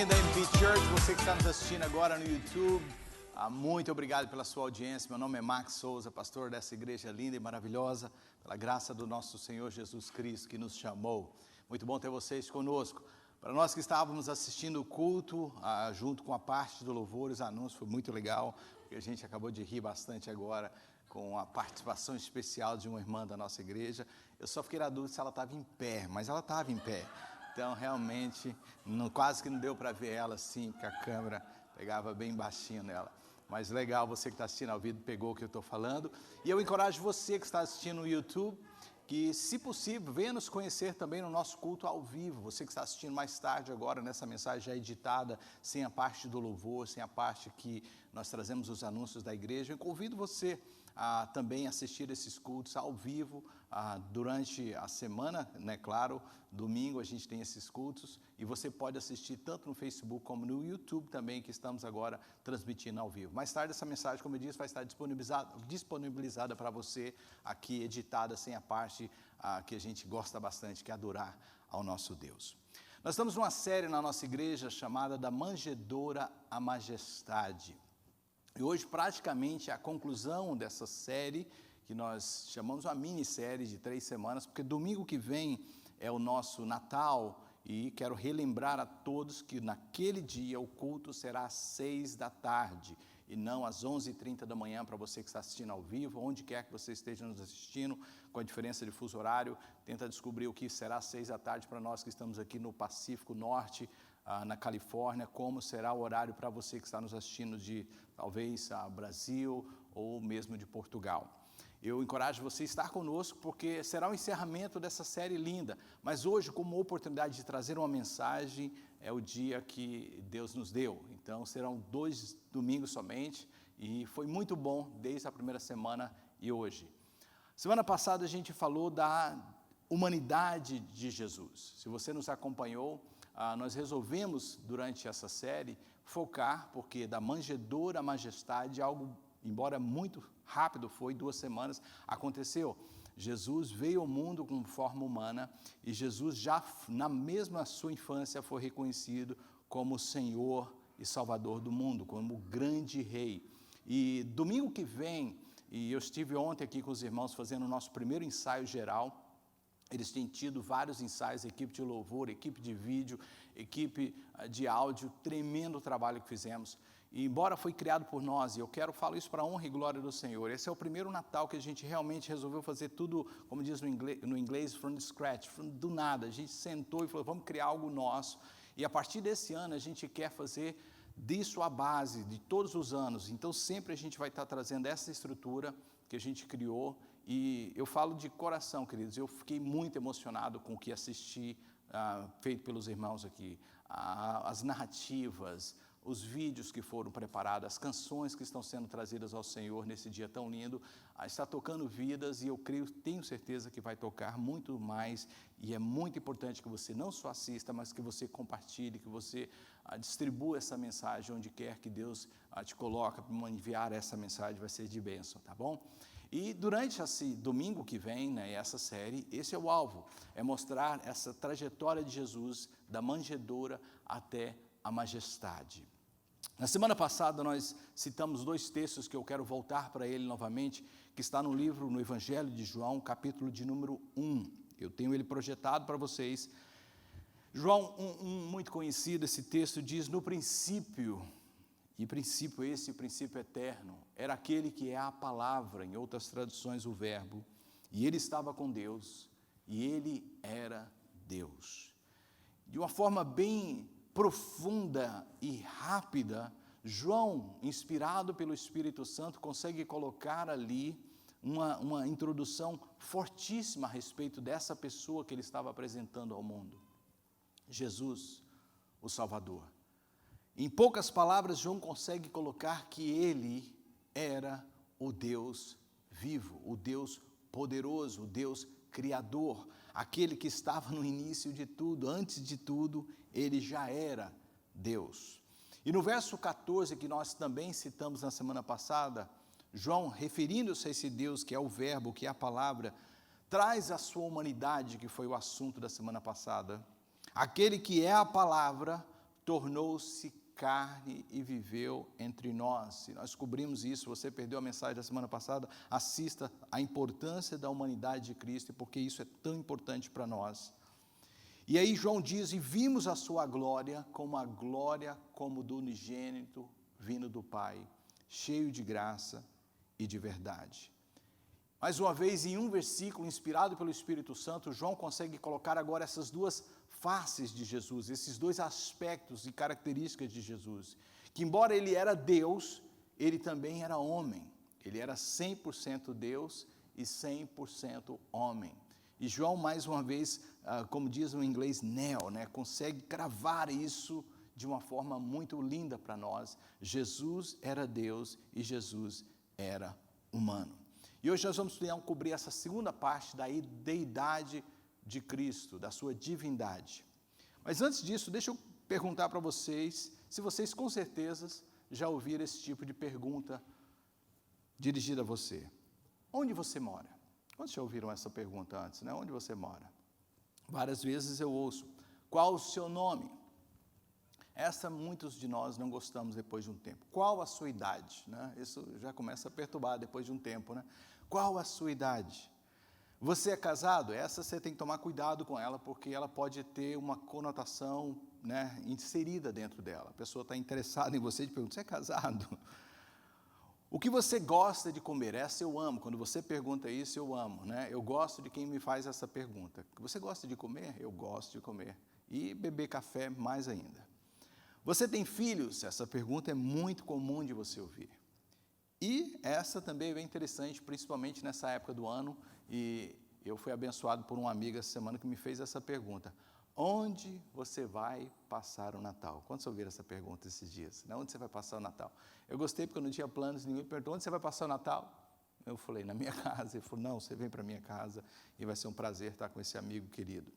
Bem-vindo à MP Church, você que está nos assistindo agora no YouTube. Muito obrigado pela sua audiência. Meu nome é Max Souza, pastor dessa igreja linda e maravilhosa, pela graça do nosso Senhor Jesus Cristo que nos chamou. Muito bom ter vocês conosco. Para nós que estávamos assistindo o culto, junto com a parte do louvor, os anúncios, foi muito legal, porque a gente acabou de rir bastante agora com a participação especial de uma irmã da nossa igreja. Eu só fiquei na dúvida se ela estava em pé, mas ela estava em pé. Então, realmente, quase que não deu para ver ela assim, porque a câmera pegava bem baixinho nela. Mas legal, você que está assistindo ao vivo pegou o que eu estou falando. E eu encorajo você que está assistindo no YouTube, que, se possível, venha nos conhecer também no nosso culto ao vivo. Você que está assistindo mais tarde agora, nessa mensagem já editada, sem a parte do louvor, sem a parte que nós trazemos os anúncios da igreja, eu convido você a também assistir esses cultos ao vivo durante a semana, né? Claro, domingo a gente tem esses cultos e você pode assistir tanto no Facebook como no YouTube também, que estamos agora transmitindo ao vivo. Mais tarde essa mensagem, como eu disse, vai estar disponibilizada para você aqui, editada sem a parte que a gente gosta bastante, que é adorar ao nosso Deus. Nós estamos numa série na nossa igreja chamada Da Manjedoura à Majestade. E hoje, praticamente, a conclusão dessa série, que nós chamamos uma minissérie de 3 semanas, porque domingo que vem é o nosso Natal, e quero relembrar a todos que naquele dia o culto será às 6 da tarde, e não às 11h30 da manhã, para você que está assistindo ao vivo, onde quer que você esteja nos assistindo, com a diferença de fuso horário, tenta descobrir o que será às 6 da tarde para nós que estamos aqui no Pacífico Norte, na Califórnia, como será o horário para você que está nos assistindo de, talvez, Brasil ou mesmo de Portugal. Eu encorajo você a estar conosco, porque será o encerramento dessa série linda, mas hoje, como oportunidade de trazer uma mensagem, é o dia que Deus nos deu. Então, serão 2 domingos somente, e foi muito bom desde a primeira semana e hoje. Semana passada a gente falou da humanidade de Jesus. Se você nos acompanhou, nós resolvemos, durante essa série, focar, porque da manjedoura à majestade, algo, embora muito rápido, foi 2 semanas, aconteceu. Jesus veio ao mundo com forma humana, e Jesus já, na mesma sua infância, foi reconhecido como Senhor e Salvador do mundo, como o grande Rei. E domingo que vem, e eu estive ontem aqui com os irmãos fazendo o nosso primeiro ensaio geral. Eles têm tido vários ensaios, equipe de louvor, equipe de vídeo, equipe de áudio, tremendo trabalho que fizemos. E embora foi criado por nós, e eu falo isso para a honra e glória do Senhor, esse é o primeiro Natal que a gente realmente resolveu fazer tudo, como diz no inglês, from scratch, do nada. A gente sentou e falou, vamos criar algo nosso. E a partir desse ano a gente quer fazer disso a base de todos os anos. Então sempre a gente vai estar trazendo essa estrutura que a gente criou. E eu falo de coração, queridos, eu fiquei muito emocionado com o que assisti, feito pelos irmãos aqui, as narrativas, os vídeos que foram preparados, as canções que estão sendo trazidas ao Senhor nesse dia tão lindo, está tocando vidas, e eu tenho certeza que vai tocar muito mais, e é muito importante que você não só assista, mas que você compartilhe, que você distribua essa mensagem onde quer que Deus te coloque para enviar essa mensagem, vai ser de bênção, tá bom? E durante esse domingo que vem, né, essa série, esse é o alvo, é mostrar essa trajetória de Jesus, da manjedoura até a majestade. Na semana passada nós citamos 2 textos que eu quero voltar para ele novamente, que está no livro, no Evangelho de João, capítulo de número 1. Eu tenho ele projetado para vocês. João 1, muito conhecido, esse texto diz, no princípio, e princípio esse, o princípio eterno, era aquele que é a palavra, em outras traduções o verbo, e ele estava com Deus, e ele era Deus. De uma forma bem profunda e rápida, João, inspirado pelo Espírito Santo, consegue colocar ali uma introdução fortíssima a respeito dessa pessoa que ele estava apresentando ao mundo. Jesus, o Salvador. Em poucas palavras, João consegue colocar que ele era o Deus vivo, o Deus poderoso, o Deus criador, aquele que estava no início de tudo, antes de tudo, ele já era Deus. E no verso 14, que nós também citamos na semana passada, João, referindo-se a esse Deus que é o verbo, que é a palavra, traz a sua humanidade, que foi o assunto da semana passada. Aquele que é a palavra tornou-se carne e viveu entre nós. E nós cobrimos isso. Você perdeu a mensagem da semana passada, assista a importância da humanidade de Cristo e porque isso é tão importante para nós. E aí João diz, e vimos a sua glória como do unigênito vindo do Pai, cheio de graça e de verdade. Mais uma vez, em um versículo inspirado pelo Espírito Santo, João consegue colocar agora essas duas faces de Jesus, esses dois aspectos e características de Jesus, que embora ele era Deus, ele também era homem, ele era 100% Deus e 100% homem. E João, mais uma vez, como diz no inglês, consegue cravar isso de uma forma muito linda para nós. Jesus era Deus e Jesus era humano. E hoje nós vamos cobrir essa segunda parte da deidade de Cristo, da sua divindade. Mas antes disso, deixa eu perguntar para vocês, se vocês com certeza já ouviram esse tipo de pergunta dirigida a você. Onde você mora? Quantos já ouviram essa pergunta antes, né? Onde você mora? Várias vezes eu ouço. Qual o seu nome? Essa muitos de nós não gostamos depois de um tempo. Qual a sua idade? Né? Isso já começa a perturbar depois de um tempo, né? Qual a sua idade? Você é casado? Essa você tem que tomar cuidado com ela, porque ela pode ter uma conotação, né, inserida dentro dela. A pessoa está interessada em você e te pergunta, você é casado? O que você gosta de comer? Essa eu amo. Quando você pergunta isso, eu amo, né? Eu gosto de quem me faz essa pergunta. Você gosta de comer? Eu gosto de comer. E beber café mais ainda. Você tem filhos? Essa pergunta é muito comum de você ouvir. E essa também é bem interessante, principalmente nessa época do ano, e eu fui abençoado por uma amiga essa semana que me fez essa pergunta. Onde você vai passar o Natal? Quantos ouviram essa pergunta esses dias? Onde você vai passar o Natal? Eu gostei porque eu não tinha planos, ninguém me perguntou, onde você vai passar o Natal? Eu falei, na minha casa. Ele falou, não, você vem para a minha casa e vai ser um prazer estar com esse amigo querido.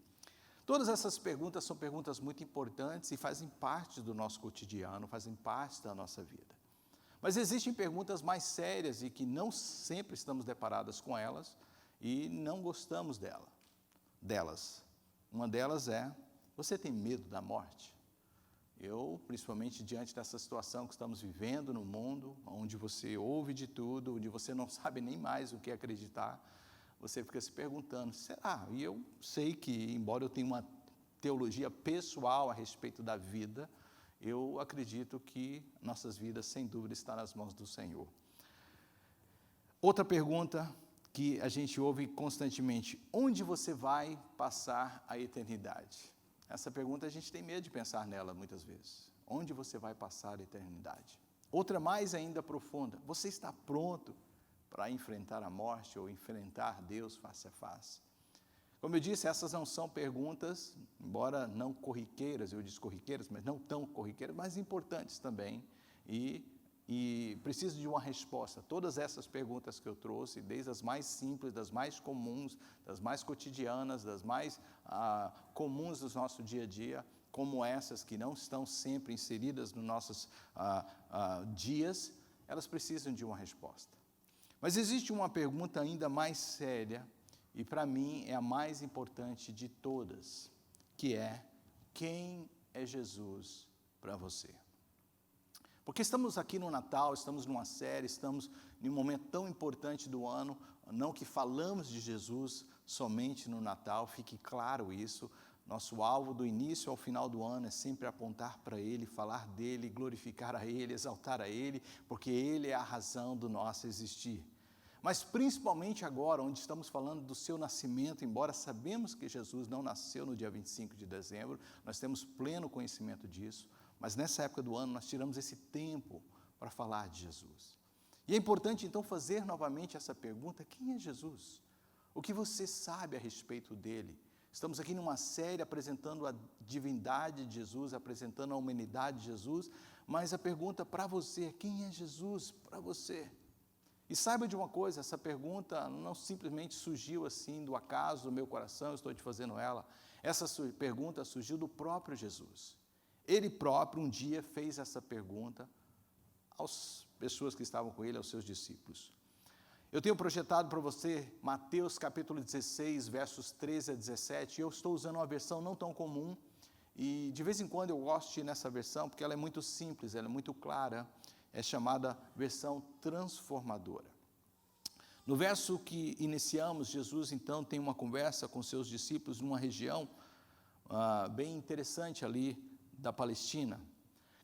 Todas essas perguntas são perguntas muito importantes e fazem parte do nosso cotidiano, fazem parte da nossa vida. Mas existem perguntas mais sérias e que não sempre estamos deparadas com elas e não gostamos delas. Uma delas é, você tem medo da morte? Eu, principalmente diante dessa situação que estamos vivendo no mundo, onde você ouve de tudo, onde você não sabe nem mais o que acreditar, você fica se perguntando, será? E eu sei que, embora eu tenha uma teologia pessoal a respeito da vida, eu acredito que nossas vidas, sem dúvida, estão nas mãos do Senhor. Outra pergunta que a gente ouve constantemente, onde você vai passar a eternidade? Essa pergunta a gente tem medo de pensar nela muitas vezes. Onde você vai passar a eternidade? Outra mais ainda profunda, você está pronto para enfrentar a morte ou enfrentar Deus face a face? Como eu disse, essas não são perguntas, embora não corriqueiras, eu disse corriqueiras, mas não tão corriqueiras, mas importantes também, e precisam de uma resposta. Todas essas perguntas que eu trouxe, desde as mais simples, das mais comuns, das mais cotidianas, das mais comuns do nosso dia a dia, como essas que não estão sempre inseridas nos nossos dias, elas precisam de uma resposta. Mas existe uma pergunta ainda mais séria, e para mim é a mais importante de todas, que é, quem é Jesus para você? Porque estamos aqui no Natal, estamos numa série, estamos em um momento tão importante do ano, não que falamos de Jesus somente no Natal, fique claro isso, nosso alvo do início ao final do ano é sempre apontar para Ele, falar dEle, glorificar a Ele, exaltar a Ele, porque Ele é a razão do nosso existir. Mas principalmente agora, onde estamos falando do seu nascimento, embora sabemos que Jesus não nasceu no dia 25 de dezembro, nós temos pleno conhecimento disso, mas nessa época do ano nós tiramos esse tempo para falar de Jesus. E é importante então fazer novamente essa pergunta, quem é Jesus? O que você sabe a respeito dele? Estamos aqui numa série apresentando a divindade de Jesus, apresentando a humanidade de Jesus, mas a pergunta para você, quem é Jesus para você? E saiba de uma coisa, essa pergunta não simplesmente surgiu assim do acaso do meu coração, eu estou te fazendo ela. Essa pergunta surgiu do próprio Jesus. Ele próprio um dia fez essa pergunta às pessoas que estavam com ele, aos seus discípulos. Eu tenho projetado para você Mateus capítulo 16, versos 13 a 17, e eu estou usando uma versão não tão comum, E de vez em quando eu gosto de ir nessa versão, porque ela é muito simples, ela é muito clara, é chamada versão transformadora. No verso que iniciamos, Jesus então tem uma conversa com seus discípulos numa região bem interessante ali da Palestina.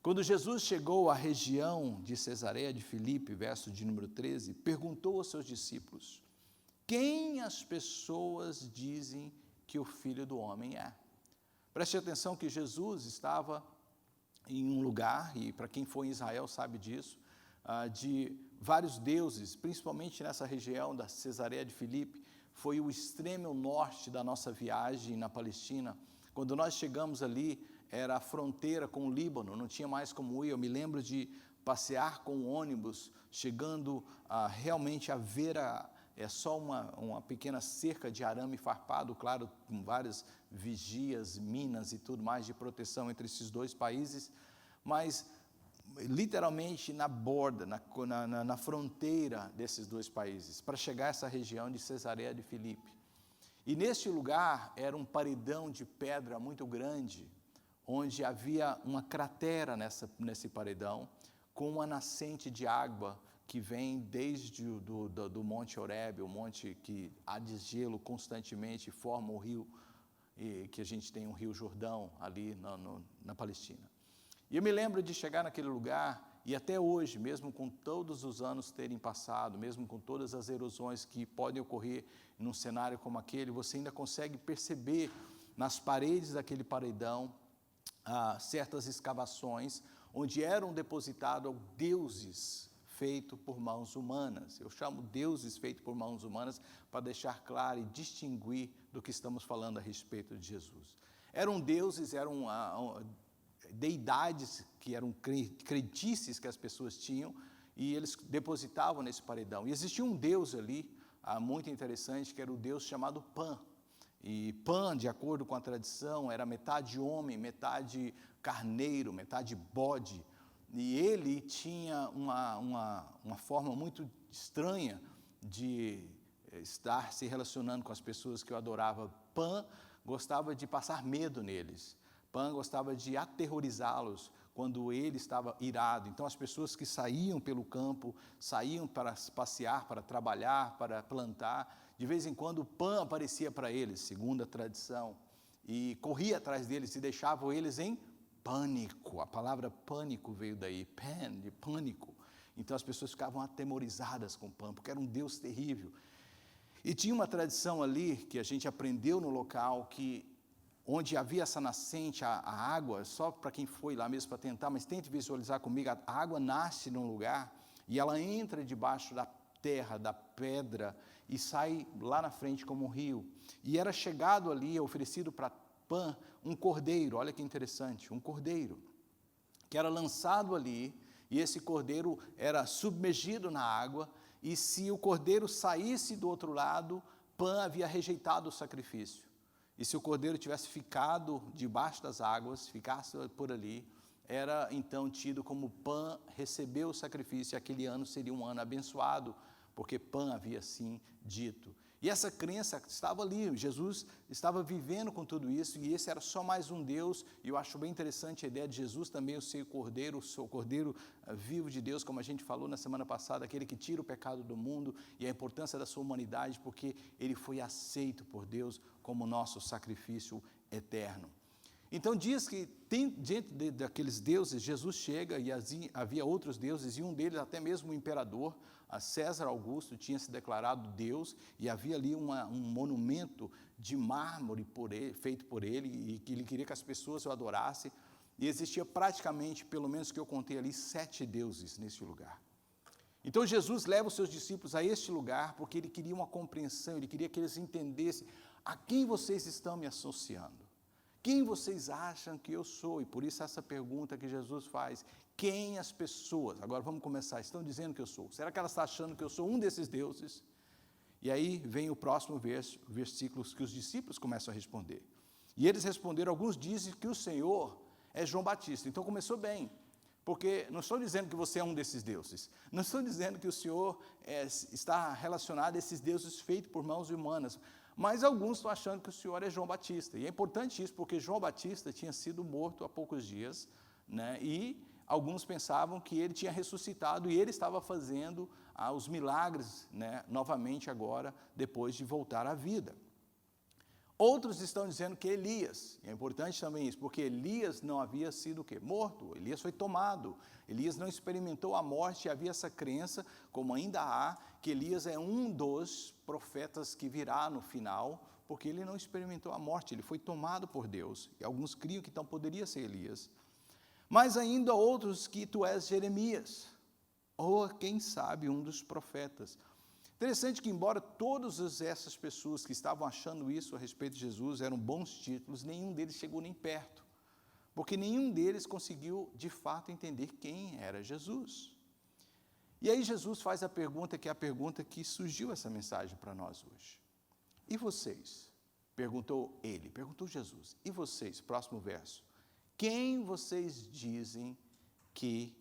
Quando Jesus chegou à região de Cesareia de Filipe, verso de número 13, perguntou aos seus discípulos: quem as pessoas dizem que o Filho do Homem é? Preste atenção que Jesus estava em um lugar, e para quem foi em Israel sabe disso, de vários deuses, principalmente nessa região da Cesareia de Filipe, foi o extremo norte da nossa viagem na Palestina. Quando nós chegamos ali, era a fronteira com o Líbano, não tinha mais como ir. Eu me lembro de passear com o ônibus, chegando realmente a ver só uma pequena cerca de arame farpado, claro, com várias vigias, minas e tudo mais de proteção entre esses dois países, mas literalmente na borda, na fronteira desses dois países, para chegar a essa região de Cesareia de Filipe. E neste lugar era um paredão de pedra muito grande, onde havia uma cratera nesse paredão, com uma nascente de água que vem desde do Monte Horebe, o monte que há desgelo constantemente, forma o rio, que a gente tem o Rio Jordão ali na Palestina. E eu me lembro de chegar naquele lugar, e até hoje, mesmo com todos os anos terem passado, mesmo com todas as erosões que podem ocorrer num cenário como aquele, você ainda consegue perceber nas paredes daquele paredão certas escavações, onde eram depositados deuses feitos por mãos humanas. Eu chamo deuses feitos por mãos humanas para deixar claro e distinguir do que estamos falando a respeito de Jesus. Eram deuses, eram deidades que eram crendices que as pessoas tinham, e eles depositavam nesse paredão. E existia um deus ali, muito interessante, que era o deus chamado Pan. E Pan, de acordo com a tradição, era metade homem, metade carneiro, metade bode. E ele tinha uma forma muito estranha de estar se relacionando com as pessoas que o adoravam. Pan gostava de passar medo neles. Pan gostava de aterrorizá-los quando ele estava irado. Então, as pessoas que saíam pelo campo, saíam para passear, para trabalhar, para plantar, de vez em quando Pan aparecia para eles, segundo a tradição, e corria atrás deles e deixava eles em pânico. A palavra pânico veio daí, de pânico. Então, as pessoas ficavam atemorizadas com Pan, porque era um Deus terrível. E tinha uma tradição ali, que a gente aprendeu no local, que onde havia essa nascente, a água, só para quem foi lá mesmo para tentar, mas tente visualizar comigo, a água nasce num lugar e ela entra debaixo da terra, da pedra, e sai lá na frente como um rio. E era chegado ali, oferecido para Pan, um cordeiro, olha que interessante, um cordeiro, que era lançado ali, e esse cordeiro era submergido na água, e se o cordeiro saísse do outro lado, Pan havia rejeitado o sacrifício. E se o cordeiro tivesse ficado debaixo das águas, ficasse por ali, era então tido como Pan recebeu o sacrifício, e aquele ano seria um ano abençoado, porque Pan havia assim dito. E essa crença estava ali, Jesus estava vivendo com tudo isso, e esse era só mais um Deus, e eu acho bem interessante a ideia de Jesus também, o seu cordeiro vivo de Deus, como a gente falou na semana passada, aquele que tira o pecado do mundo, e a importância da sua humanidade, porque ele foi aceito por Deus como nosso sacrifício eterno. Então diz que diante daqueles deuses, Jesus chega, e havia outros deuses, e um deles, até mesmo o imperador, a César Augusto, tinha se declarado Deus, e havia ali um monumento de mármore feito por ele, e que ele queria que as pessoas o adorassem, e existia praticamente, pelo menos que eu contei ali, 7 deuses nesse lugar. Então Jesus leva os seus discípulos a este lugar, porque ele queria uma compreensão, ele queria que eles entendessem a quem vocês estão me associando. Quem vocês acham que eu sou? E por isso essa pergunta que Jesus faz, quem as pessoas, agora vamos começar, estão dizendo que eu sou? Será que elas estão achando que eu sou um desses deuses? E aí vem o próximo versículo que os discípulos começam a responder. E eles responderam, alguns dizem que o Senhor é João Batista. Então começou bem, porque não estou dizendo que você é um desses deuses, não estou dizendo que o Senhor está relacionado a esses deuses feitos por mãos humanas, Mas alguns estão achando que o Senhor é João Batista. E é importante isso, porque João Batista tinha sido morto há poucos dias, né? E alguns pensavam que ele tinha ressuscitado e ele estava fazendo os milagres, né, novamente agora, depois de voltar à vida. Outros estão dizendo que Elias, e é importante também isso, porque Elias não havia sido o quê? Morto, Elias foi tomado, Elias não experimentou a morte, e havia essa crença, como ainda há, que Elias é um dos profetas que virá no final, porque ele não experimentou a morte, ele foi tomado por Deus, e alguns criam que então poderia ser Elias. Mas ainda outros que tu és Jeremias, ou quem sabe um dos profetas. Interessante que, embora todas essas pessoas que estavam achando isso a respeito de Jesus eram bons títulos, nenhum deles chegou nem perto, porque nenhum deles conseguiu, de fato, entender quem era Jesus. E aí Jesus faz a pergunta, que é a pergunta que surgiu essa mensagem para nós hoje. E vocês? Perguntou Jesus. E vocês? Próximo verso. Quem vocês dizem que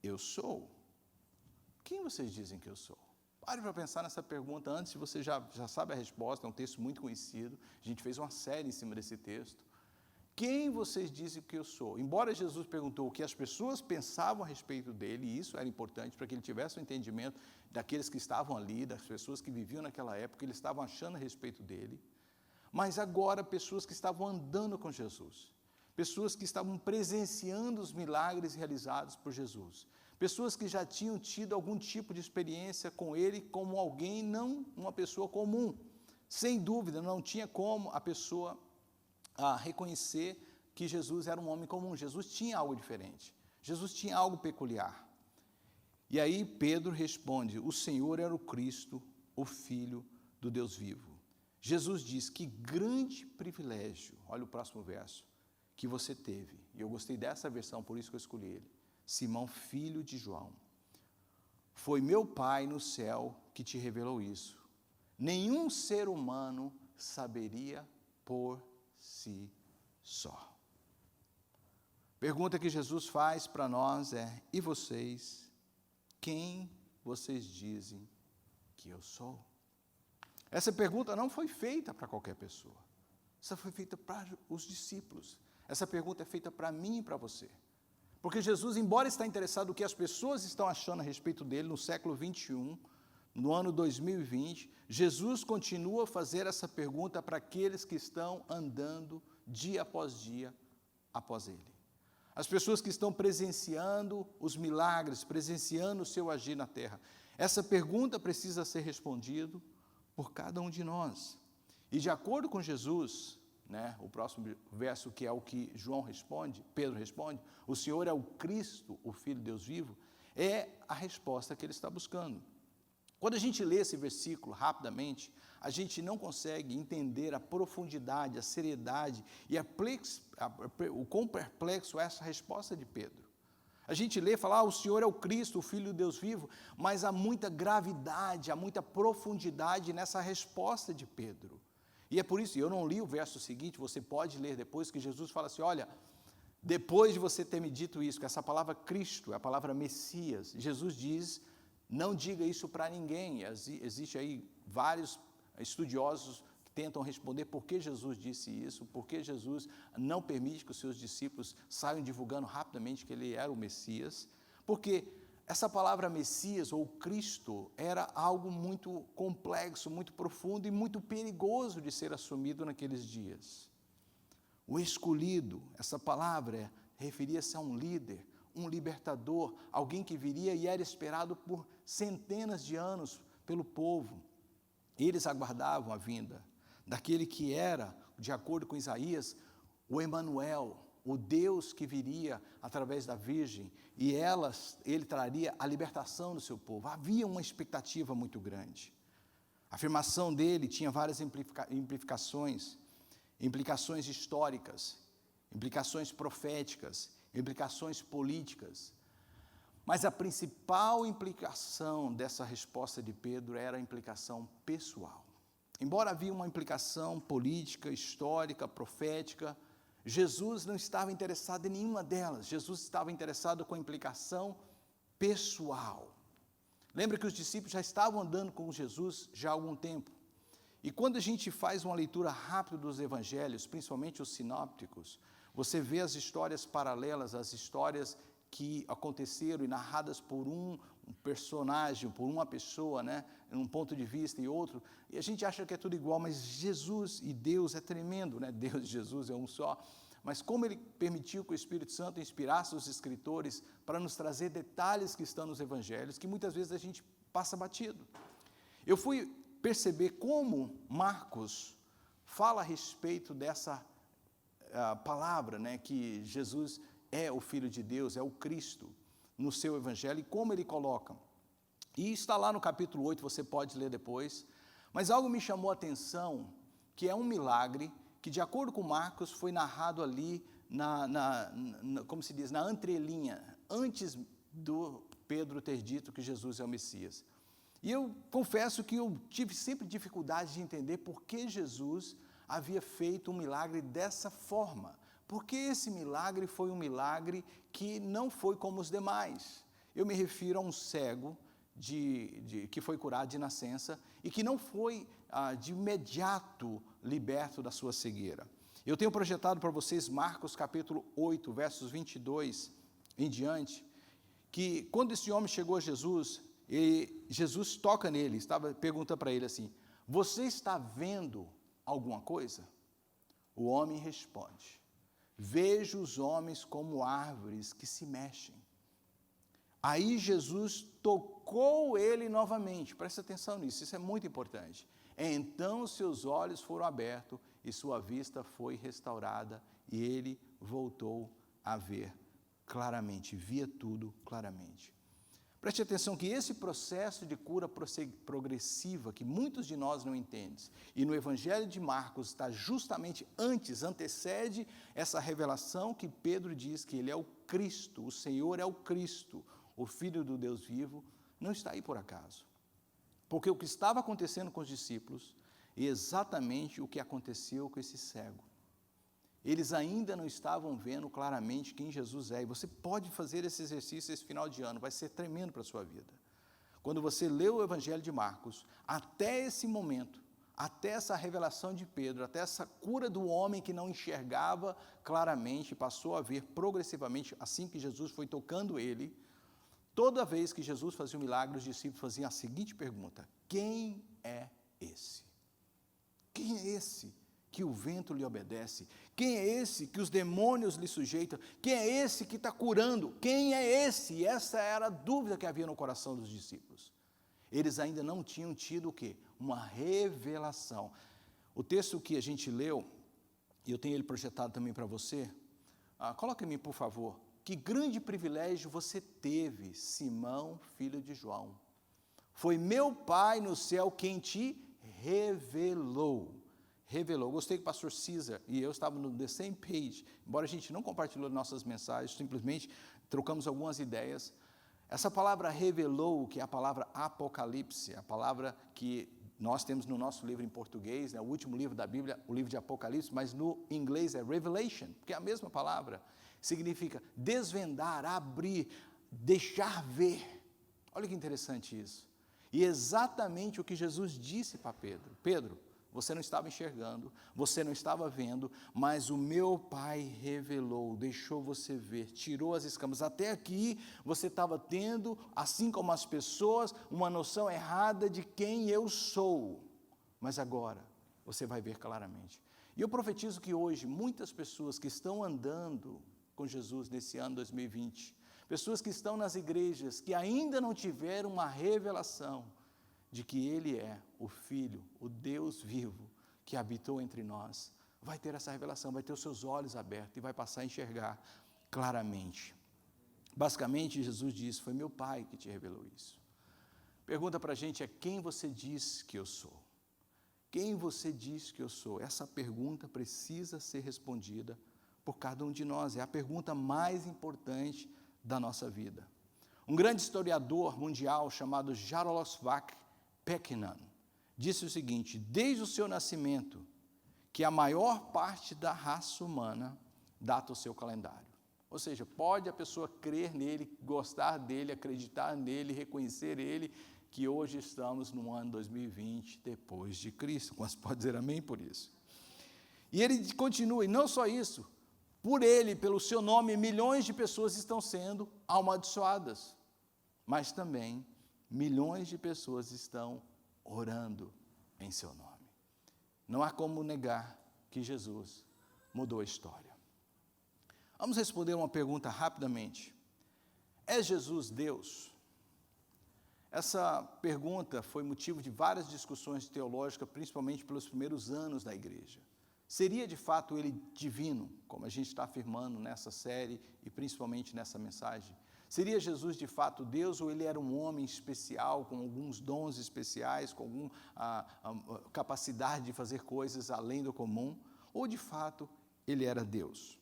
eu sou? Quem vocês dizem que eu sou? Pare para pensar nessa pergunta antes, se você já sabe a resposta, é um texto muito conhecido, a gente fez uma série em cima desse texto. Quem vocês dizem que eu sou? Embora Jesus perguntou o que as pessoas pensavam a respeito dele, e isso era importante para que ele tivesse um entendimento daqueles que estavam ali, das pessoas que viviam naquela época, eles estavam achando a respeito dele, mas agora pessoas que estavam andando com Jesus, pessoas que estavam presenciando os milagres realizados por Jesus, pessoas que já tinham tido algum tipo de experiência com ele como alguém, não uma pessoa comum. Sem dúvida, não tinha como a pessoa reconhecer que Jesus era um homem comum. Jesus tinha algo diferente. Jesus tinha algo peculiar. E aí Pedro responde, o Senhor era o Cristo, o Filho do Deus vivo. Jesus diz, que grande privilégio, olha o próximo verso, que você teve. E eu gostei dessa versão, por isso que eu escolhi ele. Simão, filho de João, foi meu Pai no céu que te revelou isso. Nenhum ser humano saberia por si só. Pergunta que Jesus faz para nós é, e vocês, quem vocês dizem que eu sou? Essa pergunta não foi feita para qualquer pessoa. Essa foi feita para os discípulos. Essa pergunta é feita para mim e para você. Porque Jesus, embora está interessado no que as pessoas estão achando a respeito dele no século 21, no ano 2020, Jesus continua a fazer essa pergunta para aqueles que estão andando dia após ele. As pessoas que estão presenciando os milagres, presenciando o seu agir na terra. Essa pergunta precisa ser respondida por cada um de nós. E de acordo com Jesus, né, o próximo verso, que é o que João responde, Pedro responde, o Senhor é o Cristo, o Filho de Deus vivo, é a resposta que ele está buscando. Quando a gente lê esse versículo rapidamente, a gente não consegue entender a profundidade, a seriedade e o quão perplexo é essa resposta de Pedro. A gente lê e fala, o Senhor é o Cristo, o Filho de Deus vivo, mas há muita gravidade, há muita profundidade nessa resposta de Pedro. E é por isso, eu não li o verso seguinte, você pode ler depois, que Jesus fala assim, olha, depois de você ter me dito isso, que essa palavra Cristo é a palavra Messias, Jesus diz, não diga isso para ninguém. Existe aí vários estudiosos que tentam responder por que Jesus disse isso, por que Jesus não permite que os seus discípulos saiam divulgando rapidamente que ele era o Messias, porque essa palavra Messias ou Cristo era algo muito complexo, muito profundo e muito perigoso de ser assumido naqueles dias. O escolhido, essa palavra referia-se a um líder, um libertador, alguém que viria e era esperado por centenas de anos pelo povo. Eles aguardavam a vinda daquele que era, de acordo com Isaías, o Emanuel, o Deus que viria através da Virgem, e ele traria a libertação do seu povo. Havia uma expectativa muito grande. A afirmação dele tinha várias implicações históricas, implicações proféticas, implicações políticas. Mas a principal implicação dessa resposta de Pedro era a implicação pessoal. Embora havia uma implicação política, histórica, profética, Jesus não estava interessado em nenhuma delas. Jesus estava interessado com a implicação pessoal. Lembra que os discípulos já estavam andando com Jesus já há algum tempo. E quando a gente faz uma leitura rápida dos evangelhos, principalmente os sinópticos, você vê as histórias paralelas, as histórias que aconteceram e narradas por um personagem, por uma pessoa, né, um ponto de vista e outro, e a gente acha que é tudo igual, mas Jesus e Deus é tremendo, né? Deus e Jesus é um só, mas como Ele permitiu que o Espírito Santo inspirasse os escritores para nos trazer detalhes que estão nos evangelhos, que muitas vezes a gente passa batido. Eu fui perceber como Marcos fala a respeito dessa palavra, né, que Jesus é o Filho de Deus, é o Cristo, no seu evangelho, e como ele coloca. E está lá no capítulo 8, você pode ler depois, mas algo me chamou a atenção, que é um milagre, que de acordo com Marcos, foi narrado ali, como se diz, na entrelinha, antes do Pedro ter dito que Jesus é o Messias. E eu confesso que eu tive sempre dificuldade de entender por que Jesus havia feito um milagre dessa forma. Porque esse milagre foi um milagre que não foi como os demais. Eu me refiro a um cego que foi curado de nascença e que não foi de imediato liberto da sua cegueira. Eu tenho projetado para vocês Marcos capítulo 8, versos 22 em diante, que quando esse homem chegou a Jesus, Jesus toca nele, pergunta para ele assim: você está vendo alguma coisa? O homem responde: vejo os homens como árvores que se mexem. Aí Jesus tocou ele novamente, presta atenção nisso, isso é muito importante. Então seus olhos foram abertos e sua vista foi restaurada e ele voltou a ver claramente, via tudo claramente. Preste atenção que esse processo de cura progressiva, que muitos de nós não entendem, e no Evangelho de Marcos está justamente antecede essa revelação que Pedro diz que ele é o Cristo, o Senhor é o Cristo, o Filho do Deus vivo, não está aí por acaso. Porque o que estava acontecendo com os discípulos é exatamente o que aconteceu com esse cego. Eles ainda não estavam vendo claramente quem Jesus é. E você pode fazer esse exercício esse final de ano, vai ser tremendo para a sua vida. Quando você lê o Evangelho de Marcos, até esse momento, até essa revelação de Pedro, até essa cura do homem que não enxergava claramente, passou a ver progressivamente, assim que Jesus foi tocando ele, toda vez que Jesus fazia um milagre, os discípulos faziam a seguinte pergunta: quem é esse? Quem é esse que o vento lhe obedece? Quem é esse que os demônios lhe sujeitam? Quem é esse que está curando? Quem é esse? E essa era a dúvida que havia no coração dos discípulos. Eles ainda não tinham tido o quê? Uma revelação. O texto que a gente leu, e eu tenho ele projetado também para você, coloque-me por favor. Que grande privilégio você teve, Simão, filho de João. Foi meu Pai no céu quem te revelou. Gostei que o pastor César e eu estávamos no the same page, embora a gente não compartilhou nossas mensagens, simplesmente trocamos algumas ideias. Essa palavra revelou, que é a palavra Apocalipse, a palavra que nós temos no nosso livro em português, né, o último livro da Bíblia, o livro de Apocalipse, mas no inglês é Revelation, porque é a mesma palavra, significa desvendar, abrir, deixar ver. Olha que interessante isso. E exatamente o que Jesus disse para Pedro: Pedro, você não estava enxergando, você não estava vendo, mas o meu Pai revelou, deixou você ver, tirou as escamas. Até aqui você estava tendo, assim como as pessoas, uma noção errada de quem eu sou. Mas agora você vai ver claramente. E eu profetizo que hoje muitas pessoas que estão andando com Jesus nesse ano 2020, pessoas que estão nas igrejas, que ainda não tiveram uma revelação de que Ele é o Filho, o Deus vivo, que habitou entre nós, vai ter essa revelação, vai ter os seus olhos abertos e vai passar a enxergar claramente. Basicamente, Jesus diz: foi meu Pai que te revelou isso. Pergunta para a gente é: quem você diz que eu sou? Quem você diz que eu sou? Essa pergunta precisa ser respondida por cada um de nós, é a pergunta mais importante da nossa vida. Um grande historiador mundial chamado Jarosław Peckman disse o seguinte: desde o seu nascimento, que a maior parte da raça humana data o seu calendário. Ou seja, pode a pessoa crer nele, gostar dele, acreditar nele, reconhecer ele, que hoje estamos no ano 2020, depois de Cristo. Quantos podem dizer amém por isso? E ele continua, e não só isso, por ele, pelo seu nome, milhões de pessoas estão sendo amaldiçoadas, mas também milhões de pessoas estão orando em seu nome. Não há como negar que Jesus mudou a história. Vamos responder uma pergunta rapidamente. É Jesus Deus? Essa pergunta foi motivo de várias discussões teológicas, principalmente pelos primeiros anos da igreja. Seria de fato ele divino, como a gente está afirmando nessa série e principalmente nessa mensagem? Seria Jesus de fato Deus, ou ele era um homem especial, com alguns dons especiais, com alguma capacidade de fazer coisas além do comum? Ou de fato ele era Deus?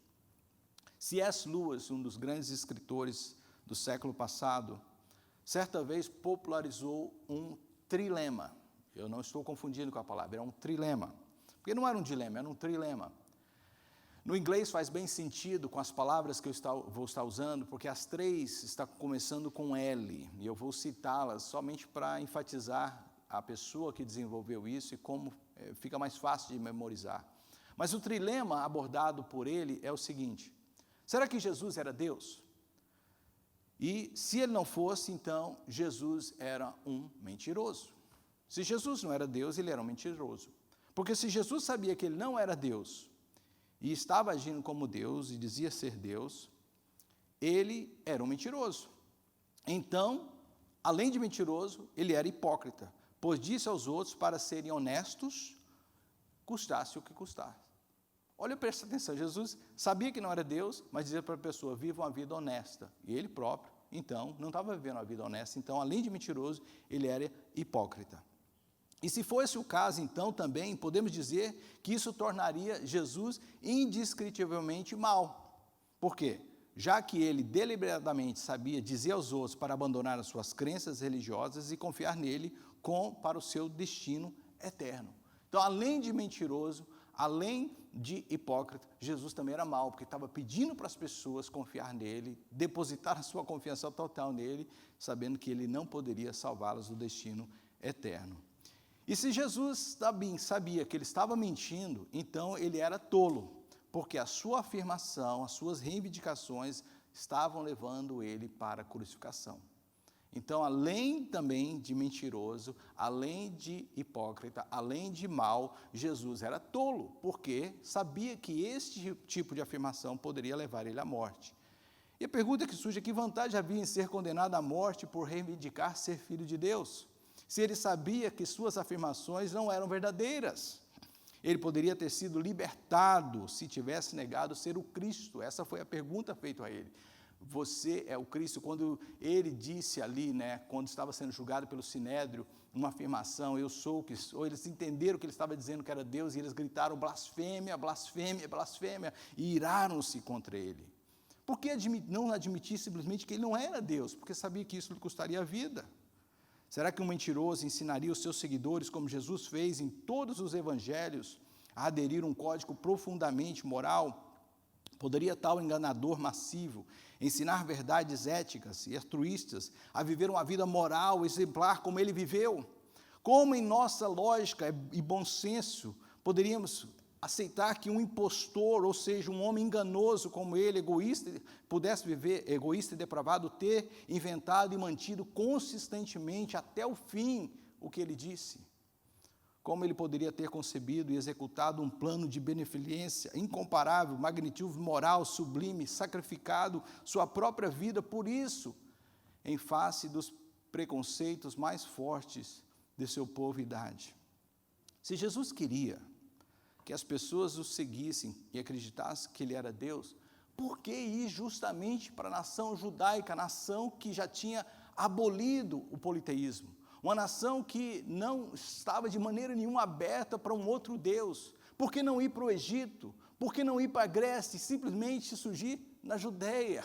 C.S. Lewis, um dos grandes escritores do século passado, certa vez popularizou um trilema. Eu não estou confundindo com a palavra, era um trilema. Porque não era um dilema, era um trilema. No inglês faz bem sentido com as palavras que eu vou estar usando, porque as três estão começando com L, e eu vou citá-las somente para enfatizar a pessoa que desenvolveu isso e como fica mais fácil de memorizar. Mas o trilema abordado por ele é o seguinte: será que Jesus era Deus? E se ele não fosse, então Jesus era um mentiroso. Se Jesus não era Deus, ele era um mentiroso. Porque se Jesus sabia que ele não era Deus, e estava agindo como Deus, e dizia ser Deus, ele era um mentiroso. Então, além de mentiroso, ele era hipócrita, pois disse aos outros para serem honestos, custasse o que custasse. Olha, presta atenção, Jesus sabia que não era Deus, mas dizia para a pessoa, viva uma vida honesta. E ele próprio, então, não estava vivendo uma vida honesta, então, além de mentiroso, ele era hipócrita. E se fosse o caso, então, também, podemos dizer que isso tornaria Jesus indescritivelmente mau. Por quê? Já que ele deliberadamente sabia dizer aos outros para abandonar as suas crenças religiosas e confiar nele para o seu destino eterno. Então, além de mentiroso, além de hipócrita, Jesus também era mau, porque estava pedindo para as pessoas confiar nele, depositar a sua confiança total nele, sabendo que ele não poderia salvá-las do destino eterno. E se Jesus também sabia que ele estava mentindo, então ele era tolo, porque a sua afirmação, as suas reivindicações estavam levando ele para a crucificação. Então, além também de mentiroso, além de hipócrita, além de mau, Jesus era tolo, porque sabia que este tipo de afirmação poderia levar ele à morte. E a pergunta que surge é: que vantagem havia em ser condenado à morte por reivindicar ser filho de Deus? Se ele sabia que suas afirmações não eram verdadeiras, ele poderia ter sido libertado se tivesse negado ser o Cristo. Essa foi a pergunta feita a ele. Você é o Cristo? Quando ele disse ali, quando estava sendo julgado pelo Sinédrio, uma afirmação, eu sou o que sou, eles entenderam que ele estava dizendo que era Deus, e eles gritaram blasfêmia, blasfêmia, blasfêmia, e iraram-se contra ele. Por que não admitir simplesmente que ele não era Deus? Porque sabia que isso lhe custaria a vida. Será que um mentiroso ensinaria os seus seguidores, como Jesus fez em todos os evangelhos, a aderir a um código profundamente moral? Poderia tal enganador massivo ensinar verdades éticas e altruístas a viver uma vida moral exemplar como ele viveu? Como em nossa lógica e bom senso poderíamos aceitar que um impostor, ou seja, um homem enganoso como ele, egoísta, pudesse viver egoísta e depravado, ter inventado e mantido consistentemente até o fim o que ele disse? Como ele poderia ter concebido e executado um plano de beneficência incomparável, magnitude moral, sublime, sacrificado sua própria vida por isso, em face dos preconceitos mais fortes de seu povo e idade? Se Jesus queria que as pessoas o seguissem e acreditassem que ele era Deus, por que ir justamente para a nação judaica, a nação que já tinha abolido o politeísmo? Uma nação que não estava de maneira nenhuma aberta para um outro Deus. Por que não ir para o Egito? Por que não ir para a Grécia e simplesmente surgir na Judéia?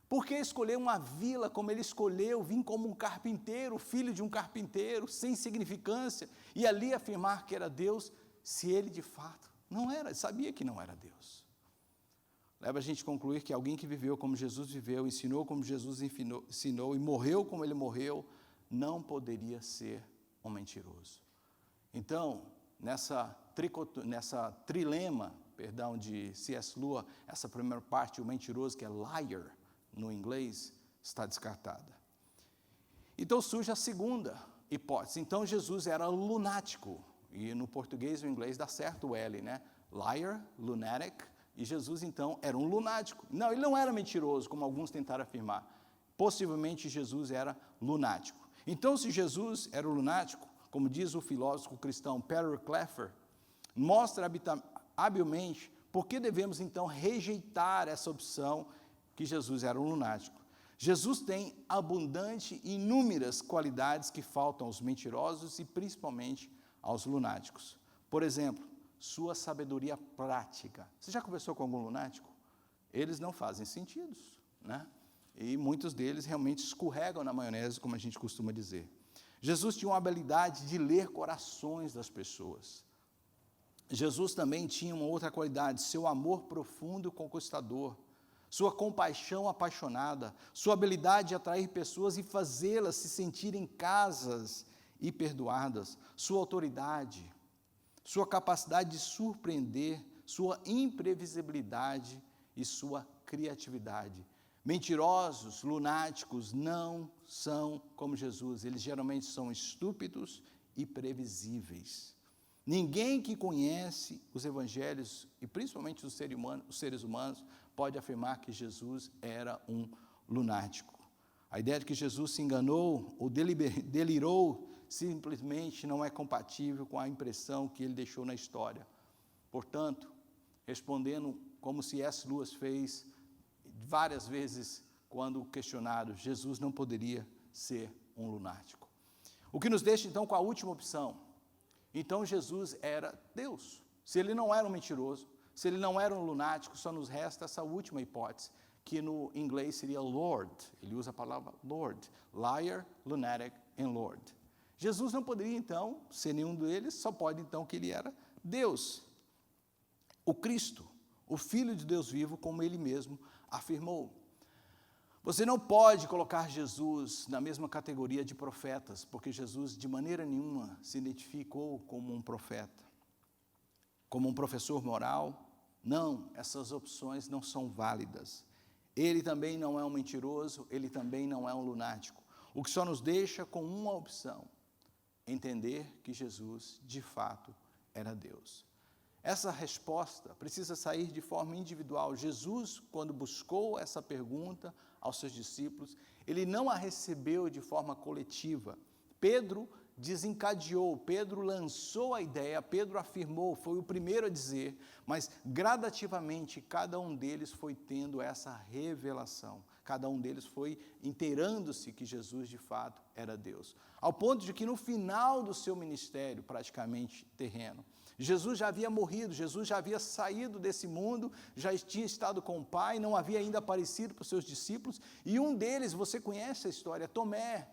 Por que escolher uma vila como ele escolheu, vir como um carpinteiro, filho de um carpinteiro, sem significância, e ali afirmar que era Deus, se ele de fato não era, sabia que não era Deus? Leva a gente a concluir que alguém que viveu como Jesus viveu, ensinou como Jesus ensinou e morreu como ele morreu, não poderia ser um mentiroso. Então, nessa trilema, de C.S. Lewis, essa primeira parte, o mentiroso, que é liar no inglês, está descartada. Então surge a segunda hipótese. Então Jesus era lunático, e no português e no inglês dá certo o L, né? Liar, lunatic, e Jesus então era um lunático. Não, ele não era mentiroso, como alguns tentaram afirmar. Possivelmente Jesus era lunático. Então, se Jesus era lunático, como diz o filósofo cristão Peter Cleffer, mostra habilmente por que devemos então rejeitar essa opção que Jesus era um lunático. Jesus tem abundante e inúmeras qualidades que faltam aos mentirosos e principalmente aos lunáticos. Por exemplo, sua sabedoria prática. Você já conversou com algum lunático? Eles não fazem sentidos, né? E muitos deles realmente escorregam na maionese, como a gente costuma dizer. Jesus tinha uma habilidade de ler corações das pessoas. Jesus também tinha uma outra qualidade, seu amor profundo e conquistador, sua compaixão apaixonada, sua habilidade de atrair pessoas e fazê-las se sentirem casas e perdoadas, sua autoridade, sua capacidade de surpreender, sua imprevisibilidade e sua criatividade. Mentirosos, lunáticos não são como Jesus, eles geralmente são estúpidos e previsíveis. Ninguém que conhece os evangelhos, e principalmente os seres humanos, pode afirmar que Jesus era um lunático. A ideia de que Jesus se enganou ou delirou simplesmente não é compatível com a impressão que ele deixou na história. Portanto, respondendo como C.S. Lewis fez várias vezes quando questionado, Jesus não poderia ser um lunático. O que nos deixa então com a última opção. Então Jesus era Deus. Se ele não era um mentiroso, se ele não era um lunático, só nos resta essa última hipótese, que no inglês seria Lord. Ele usa a palavra Lord. Liar, lunatic and Lord. Jesus não poderia então ser nenhum deles, só pode então que ele era Deus. O Cristo, o Filho de Deus vivo, como ele mesmo afirmou. Você não pode colocar Jesus na mesma categoria de profetas, porque Jesus de maneira nenhuma se identificou como um profeta, como um professor moral. Não, essas opções não são válidas. Ele também não é um mentiroso, ele também não é um lunático. O que só nos deixa com uma opção: entender que Jesus de fato era Deus. Essa resposta precisa sair de forma individual. Jesus, quando buscou essa pergunta aos seus discípulos, ele não a recebeu de forma coletiva. Pedro desencadeou, Pedro lançou a ideia, Pedro afirmou, foi o primeiro a dizer, mas gradativamente cada um deles foi tendo essa revelação. Cada um deles foi inteirando-se que Jesus de fato era Deus. Ao ponto de que no final do seu ministério, praticamente terreno, Jesus já havia morrido, Jesus já havia saído desse mundo, já tinha estado com o Pai, não havia ainda aparecido para os seus discípulos, e um deles, você conhece a história, Tomé,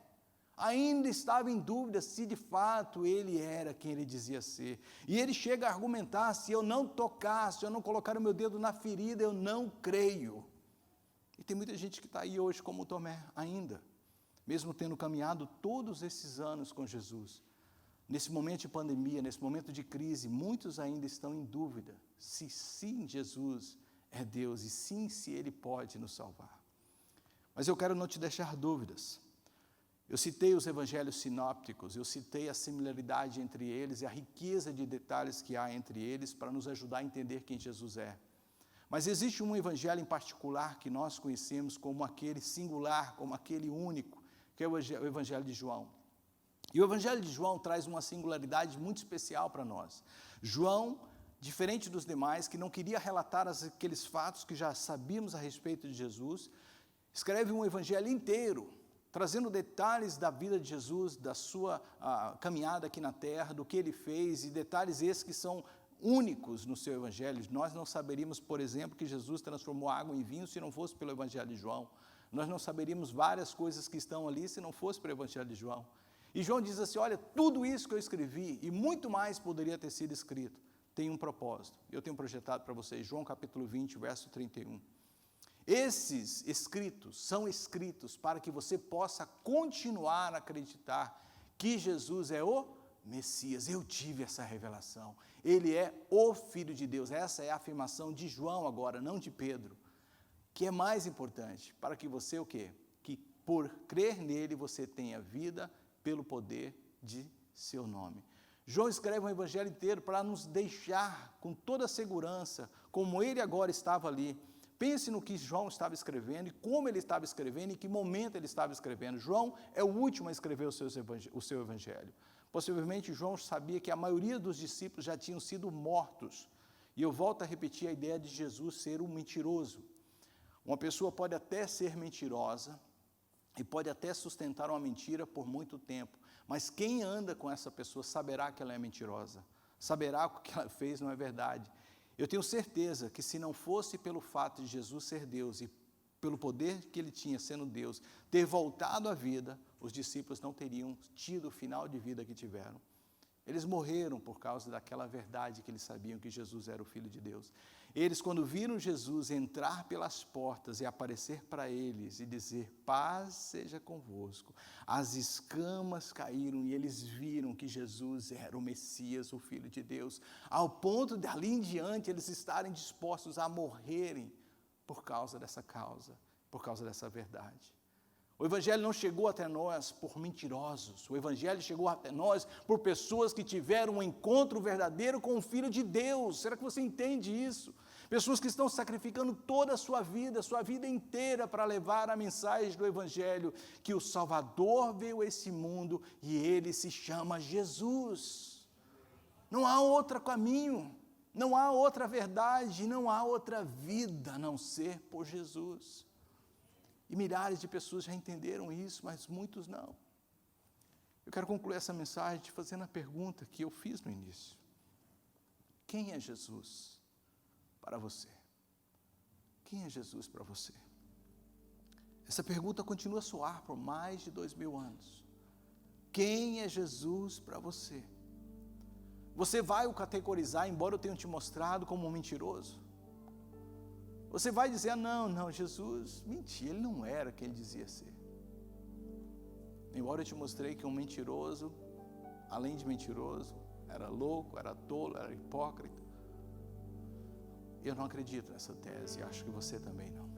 ainda estava em dúvida se de fato ele era quem ele dizia ser. E ele chega a argumentar: se eu não tocar, se eu não colocar o meu dedo na ferida, eu não creio. E tem muita gente que está aí hoje como Tomé ainda, mesmo tendo caminhado todos esses anos com Jesus. Nesse momento de pandemia, nesse momento de crise, muitos ainda estão em dúvida se sim Jesus é Deus e sim se Ele pode nos salvar. Mas eu quero não te deixar dúvidas. Eu citei os evangelhos sinópticos, eu citei a similaridade entre eles e a riqueza de detalhes que há entre eles para nos ajudar a entender quem Jesus é. Mas existe um evangelho em particular que nós conhecemos como aquele singular, como aquele único, que é o evangelho de João. E o evangelho de João traz uma singularidade muito especial para nós. João, diferente dos demais, que não queria relatar aqueles fatos que já sabíamos a respeito de Jesus, escreve um evangelho inteiro, trazendo detalhes da vida de Jesus, da sua caminhada aqui na terra, do que ele fez, e detalhes esses que são únicos no seu evangelho. Nós não saberíamos, por exemplo, que Jesus transformou água em vinho se não fosse pelo evangelho de João. Nós não saberíamos várias coisas que estão ali se não fosse pelo evangelho de João. E João diz assim: olha, tudo isso que eu escrevi, e muito mais poderia ter sido escrito, tem um propósito. Eu tenho projetado para vocês, João capítulo 20, verso 31. Esses escritos são escritos para que você possa continuar a acreditar que Jesus é o Messias. Eu tive essa revelação. Ele é o Filho de Deus. Essa é a afirmação de João agora, não de Pedro. Que é mais importante, para que você o quê? Que por crer nele você tenha vida pelo poder de seu nome. João escreve um evangelho inteiro para nos deixar com toda a segurança, como ele agora estava ali. Pense no que João estava escrevendo, e como ele estava escrevendo, e em que momento ele estava escrevendo. João é o último a escrever o seu evangelho. Possivelmente João sabia que a maioria dos discípulos já tinham sido mortos. E eu volto a repetir a ideia de Jesus ser um mentiroso. Uma pessoa pode até ser mentirosa, e pode até sustentar uma mentira por muito tempo, mas quem anda com essa pessoa saberá que ela é mentirosa, saberá que o que ela fez não é verdade. Eu tenho certeza que se não fosse pelo fato de Jesus ser Deus e pelo poder que ele tinha sendo Deus, ter voltado à vida, os discípulos não teriam tido o final de vida que tiveram. Eles morreram por causa daquela verdade que eles sabiam que Jesus era o Filho de Deus. Eles, quando viram Jesus entrar pelas portas e aparecer para eles e dizer, paz seja convosco, as escamas caíram e eles viram que Jesus era o Messias, o Filho de Deus, ao ponto de ali em diante eles estarem dispostos a morrerem por causa dessa causa, por causa dessa verdade. O Evangelho não chegou até nós por mentirosos, o Evangelho chegou até nós por pessoas que tiveram um encontro verdadeiro com o Filho de Deus. Será que você entende isso? Pessoas que estão sacrificando toda a sua vida inteira para levar a mensagem do Evangelho, que o Salvador veio a esse mundo e ele se chama Jesus. Não há outro caminho, não há outra verdade, não há outra vida a não ser por Jesus. E milhares de pessoas já entenderam isso, mas muitos não. Eu quero concluir essa mensagem te fazendo a pergunta que eu fiz no início. Quem é Jesus para você? Quem é Jesus para você? Essa pergunta continua a soar por mais de 2000 anos. Quem é Jesus para você? Você vai o categorizar, embora eu tenha te mostrado como um mentiroso? Você vai dizer, não, Jesus, mentia, ele não era quem ele dizia ser. Embora eu te mostrei que um mentiroso, além de mentiroso, era louco, era tolo, era hipócrita. Eu não acredito nessa tese, acho que você também não.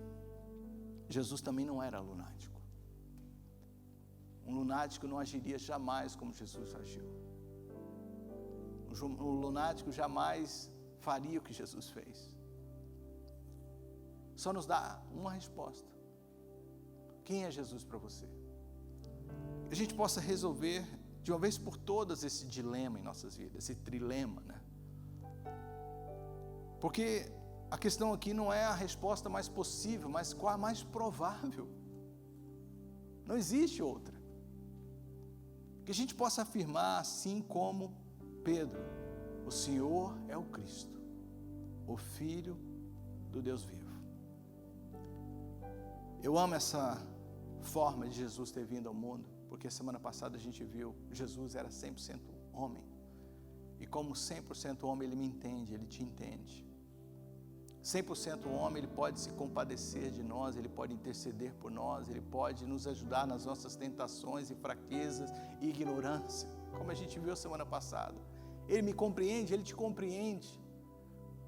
Jesus também não era lunático. Um lunático não agiria jamais como Jesus agiu. Um lunático jamais faria o que Jesus fez. Só nos dá uma resposta. Quem é Jesus para você? Que a gente possa resolver de uma vez por todas esse dilema em nossas vidas, esse trilema, né? Porque a questão aqui não é a resposta mais possível, mas qual a mais provável. Não existe outra. Que a gente possa afirmar assim como Pedro, o Senhor é o Cristo, o Filho do Deus vivo. Eu amo essa forma de Jesus ter vindo ao mundo, porque semana passada a gente viu, Jesus era 100% homem, e como 100% homem ele me entende, ele te entende. 100% homem, ele pode se compadecer de nós, ele pode interceder por nós, ele pode nos ajudar nas nossas tentações e fraquezas e ignorância, como a gente viu semana passada. Ele me compreende, ele te compreende.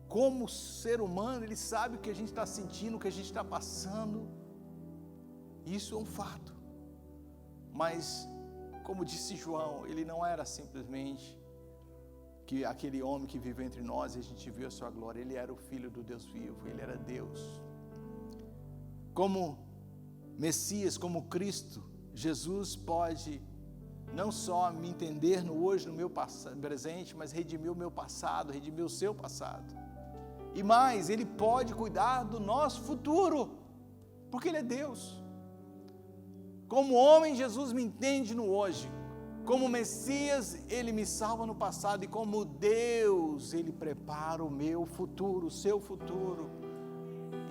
Como ser humano, ele sabe o que a gente está sentindo, o que a gente está passando. Isso é um fato. Mas, como disse João, ele não era simplesmente que aquele homem que viveu entre nós e a gente viu a sua glória. Ele era o Filho do Deus vivo, ele era Deus. Como Messias, como Cristo, Jesus pode não só me entender no hoje, no meu presente, mas redimir o meu passado, redimir o seu passado. E mais, ele pode cuidar do nosso futuro, porque ele é Deus. Como homem, Jesus me entende no hoje. Como Messias, ele me salva no passado. E como Deus, ele prepara o meu futuro, o seu futuro.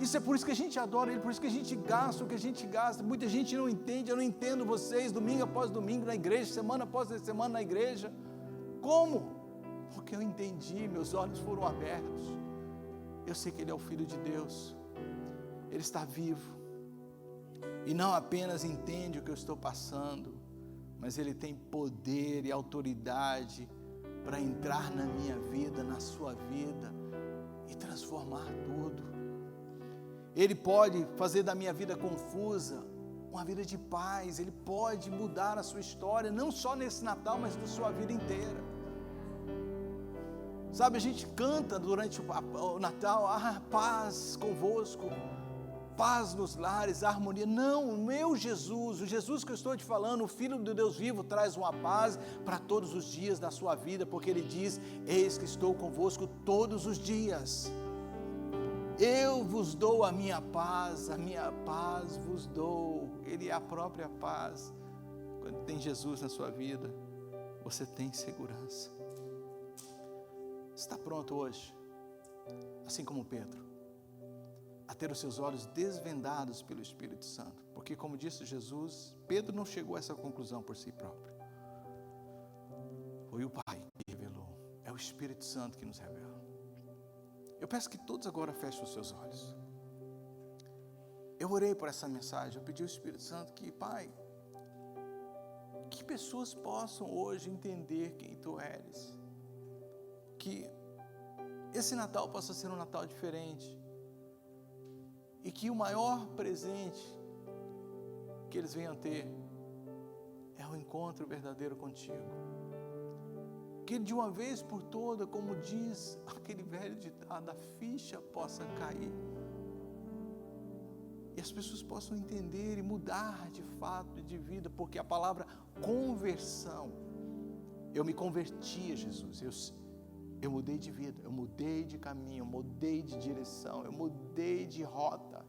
Isso é por isso que a gente adora ele, por isso que a gente gasta o que a gente gasta. Muita gente não entende, eu não entendo vocês, domingo após domingo na igreja, semana após semana na igreja. Como? Porque eu entendi, meus olhos foram abertos. Eu sei que ele é o Filho de Deus. Ele está vivo. E não apenas entende o que eu estou passando, mas Ele tem poder e autoridade para entrar na minha vida, na sua vida e transformar tudo. Ele pode fazer da minha vida confusa uma vida de paz. Ele pode mudar a sua história, não só nesse Natal, mas da sua vida inteira. Sabe, a gente canta durante o Natal, paz convosco, paz nos lares, harmonia. Não, o meu Jesus, o Jesus que eu estou te falando, o Filho do Deus vivo, traz uma paz para todos os dias da sua vida, porque Ele diz: eis que estou convosco todos os dias. Eu vos dou a minha paz vos dou. Ele é a própria paz. Quando tem Jesus na sua vida, você tem segurança. Está pronto hoje, assim como Pedro, a ter os seus olhos desvendados pelo Espírito Santo? Porque, como disse Jesus, Pedro não chegou a essa conclusão por si próprio. Foi o Pai que revelou. É o Espírito Santo que nos revela. Eu peço que todos agora fechem os seus olhos. Eu orei por essa mensagem, eu pedi ao Espírito Santo que, Pai, que pessoas possam hoje entender quem Tu eres. Que esse Natal possa ser um Natal diferente. E que o maior presente que eles venham ter é o encontro verdadeiro contigo. Que de uma vez por toda, como diz aquele velho ditado, a ficha possa cair. E as pessoas possam entender e mudar de fato de vida, porque a palavra conversão, eu me converti a Jesus, eu mudei de vida, eu mudei de caminho, eu mudei de direção, eu mudei de rota.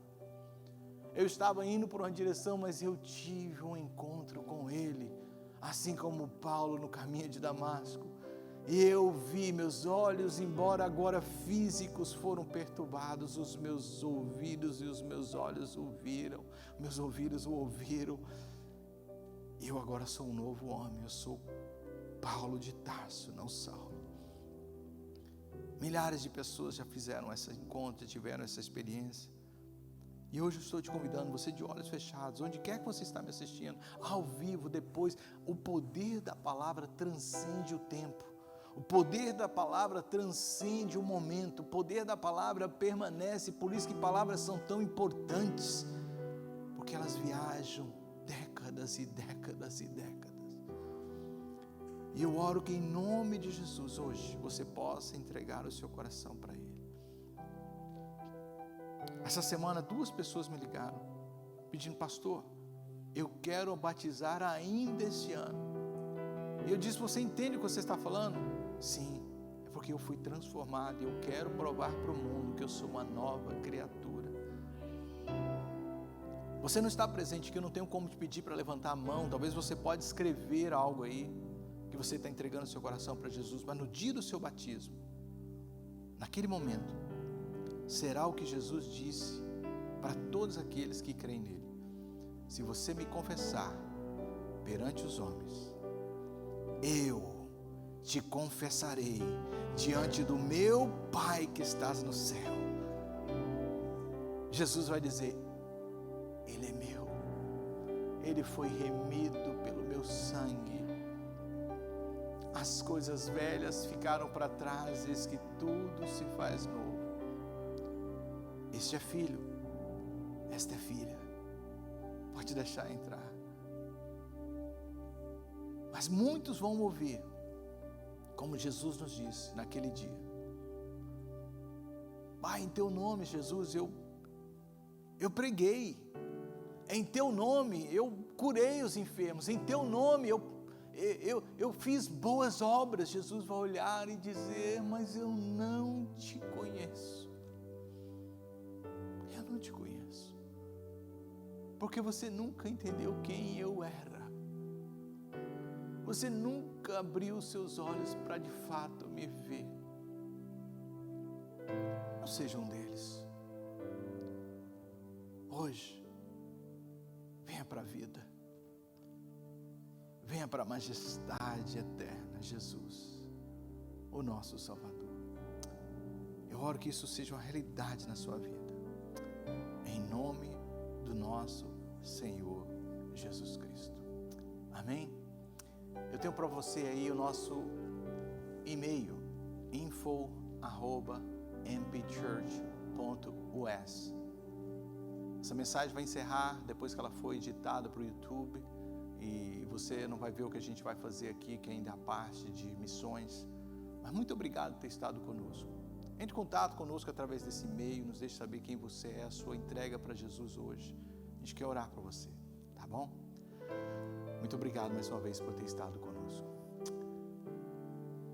Eu estava indo por uma direção, mas eu tive um encontro com Ele, assim como Paulo no caminho de Damasco. E eu vi, meus olhos, embora agora físicos, foram perturbados, os meus ouvidos e os meus olhos ouviram, meus ouvidos o ouviram. E eu agora sou um novo homem, eu sou Paulo de Tarso, não Saulo. Milhares de pessoas já fizeram esse encontro, tiveram essa experiência. E hoje eu estou te convidando, você de olhos fechados, onde quer que você está me assistindo, ao vivo, depois, o poder da palavra transcende o tempo. O poder da palavra transcende o momento. O poder da palavra permanece. Por isso que palavras são tão importantes, porque elas viajam décadas e décadas e décadas. E eu oro que em nome de Jesus hoje você possa entregar o seu coração para Ele. Essa semana 2 pessoas me ligaram pedindo: pastor, eu quero batizar ainda este ano. E eu disse: você entende o que você está falando? Sim, é porque eu fui transformado e eu quero provar para o mundo que eu sou uma nova criatura. Você não está presente, que eu não tenho como te pedir para levantar a mão. Talvez você pode escrever algo aí, que você está entregando seu coração para Jesus, mas no dia do seu batismo, naquele momento, será o que Jesus disse para todos aqueles que creem nele: se você me confessar perante os homens, eu te confessarei diante do meu Pai que estás no céu. Jesus vai dizer: Ele é meu, Ele foi remido pelo meu sangue, as coisas velhas ficaram para trás, eis que tudo se faz novo. Este é filho, esta é filha, pode deixar entrar. Mas muitos vão ouvir, como Jesus nos disse naquele dia: Pai, em Teu nome, Jesus, eu preguei, em Teu nome eu curei os enfermos, em Teu nome eu fiz boas obras. Jesus vai olhar e dizer: mas eu não te conheço. Eu não te conheço, porque você nunca entendeu quem eu era. Você nunca abriu os seus olhos para de fato me ver. Não seja um deles. Hoje, venha para a vida. Venha para a majestade eterna, Jesus, o nosso Salvador. Eu oro que isso seja uma realidade na sua vida. Em nome nome do nosso Senhor Jesus Cristo. Amém? Eu tenho para você aí o nosso e-mail, info@mpchurch.us. Essa mensagem vai encerrar depois que ela foi editada para o YouTube, e você não vai ver o que a gente vai fazer aqui, que ainda é a parte de missões. Mas muito obrigado por ter estado conosco. Entre em contato conosco através desse e-mail, nos deixe saber quem você é, a sua entrega para Jesus hoje. A gente quer orar para você, tá bom? Muito obrigado mais uma vez por ter estado conosco.